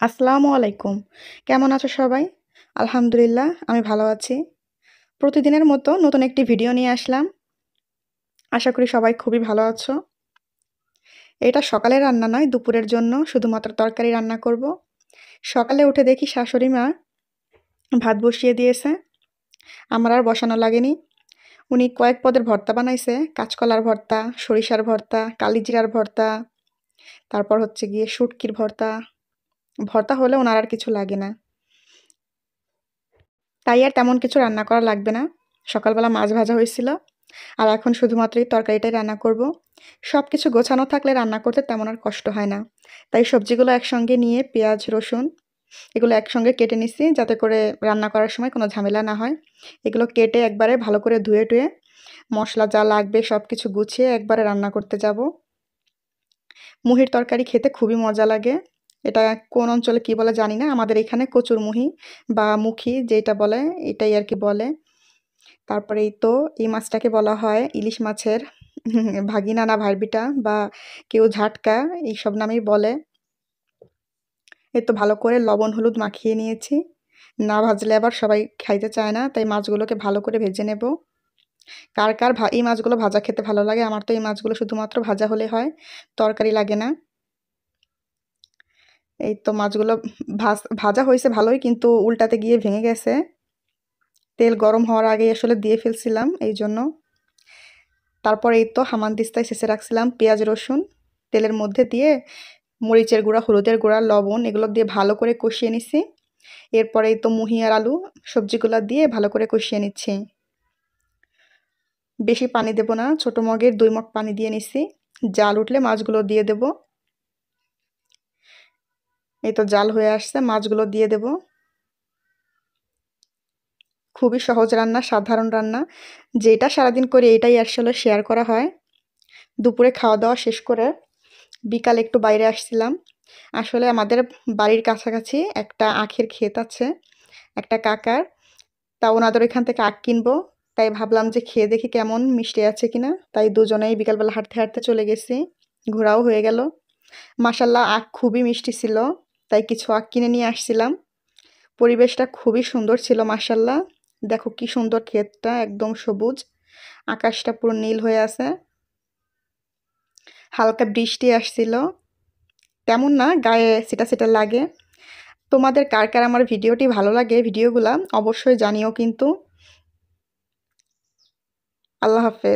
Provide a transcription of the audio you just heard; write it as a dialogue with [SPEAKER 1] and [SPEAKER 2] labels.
[SPEAKER 1] আসসালামু আলাইকুম। কেমন আছো সবাই? আলহামদুলিল্লাহ আমি ভালো আছি। প্রতিদিনের মতো নতুন একটি ভিডিও নিয়ে আসলাম। আশা করি সবাই খুবই ভালো আছো। এটা সকালের রান্না নয়, দুপুরের জন্য শুধুমাত্র তরকারি রান্না করব। সকালে উঠে দেখি শাশুড়ি মা ভাত বসিয়ে দিয়েছে। আমার আর বসানো লাগেনি। উনি কয়েক পদের ভর্তা বানাইছে। কাঁচকলার ভর্তা, সরিষার ভর্তা, কালিজিরার ভর্তা, তারপর হচ্ছে গিয়ে শুটকির ভর্তা। ভর্তা হলে ওনার আর কিছু লাগে না। তাই আর তেমন কিছু রান্না করা লাগবে না। সকালবেলা মাছ ভাজা হয়েছিল। আর এখন শুধুমাত্র এই তরকারিটাই রান্না করব। সবকিছু গোছানো থাকলে রান্না করতে তেমন আর কষ্ট হয় না। তাই সবজিগুলো একসঙ্গে নিয়ে পেঁয়াজ, রসুন এগুলো একসঙ্গে কেটে নিচ্ছি যাতে করে রান্না করার সময় কোনো ঝামেলা না হয়। এগুলো কেটে একবারে ভালো করে ধুয়ে টুয়ে মশলা যা লাগবে সব কিছু গুছিয়ে একবারে রান্না করতে যাব। মুহির তরকারি খেতে খুবই মজা লাগে। এটা কোন অঞ্চলে কি বলে জানি না। আমাদের এখানে কচুরমুহি বা মুখি যেটা বলে এটাই আর কি বলে। তারপরে এই তো এই মাছটাকে বলা হয় ইলিশ মাছের ভাগিনা না ভাইবিটা বা কেউ ঝাটকা এইসব নামেই বলে। এই তো ভালো করে লবণ হলুদ মাখিয়ে নিয়েছি। না ভাজলে আবার সবাই খাইতে চায় না, তাই মাছগুলোকে ভালো করে ভেজে নেব। কার কার এই মাছগুলো ভাজা খেতে ভালো লাগে? আমার তো এই মাছগুলো শুধুমাত্র ভাজা হলে হয়, তরকারি লাগে না। এই তো মাছগুলো ভাজা হয়েছে ভালোই, কিন্তু উল্টাতে গিয়ে ভেঙে গেছে। তেল গরম হওয়ার আগেই আসলে দিয়ে ফেলছিলাম এই জন্য। তারপর এই তো হামানদিস্তায় শেষে রাখছিলাম পেঁয়াজ রসুন তেলের মধ্যে দিয়ে মরিচের গুঁড়া, হলুদের গুঁড়া, লবণ এগুলো দিয়ে ভালো করে কষিয়ে নিছি। এরপরে এই তো মুহি আর আলু সবজিগুলো দিয়ে ভালো করে কষিয়ে নিচ্ছি। বেশি পানি দেব না, ছোট মগের 2 মগ পানি দিয়ে নিছি। জাল উঠলে মাছগুলো দিয়ে দেব। এই তো জাল হয়ে আসছে, মাছগুলো দিয়ে দেব। খুবই সহজ রান্না, সাধারণ রান্না, যেটা সারাদিন করি এটাই আসলে শেয়ার করা হয়। দুপুরে খাওয়া দাওয়া শেষ করে বিকালে একটু বাইরে আসছিলাম। আসলে আমাদের বাড়ির কাছাকাছি একটা আখের ক্ষেত আছে একটা কাকার। তা ওনাদের ওইখান থেকে আখ কিনবো। তাই ভাবলাম যে খেয়ে দেখি কেমন মিষ্টি আছে কিনা। তাই দুজনেই বিকালবেলা হাঁটতে হাঁটতে চলে গেছি। ঘোরাও হয়ে গেল। মাশাল্লাহ আখ খুবই মিষ্টি ছিল। তাই কিছু আখ কিনে নিয়ে আসছিলাম। পরিবেশটা খুবই সুন্দর ছিল মাশাল্লাহ। দেখো কি সুন্দর ক্ষেতটা, একদম সবুজ। আকাশটা পুরো নীল হয়ে আছে। হালকা বৃষ্টি আসছিল। তেমন না, গায়ে সেটা সেটা লাগে। তোমাদের কার কার আমার ভিডিওটি ভালো লাগে, ভিডিওগুলা অবশ্যই জানিও কিন্তু। আল্লাহ হাফেজ।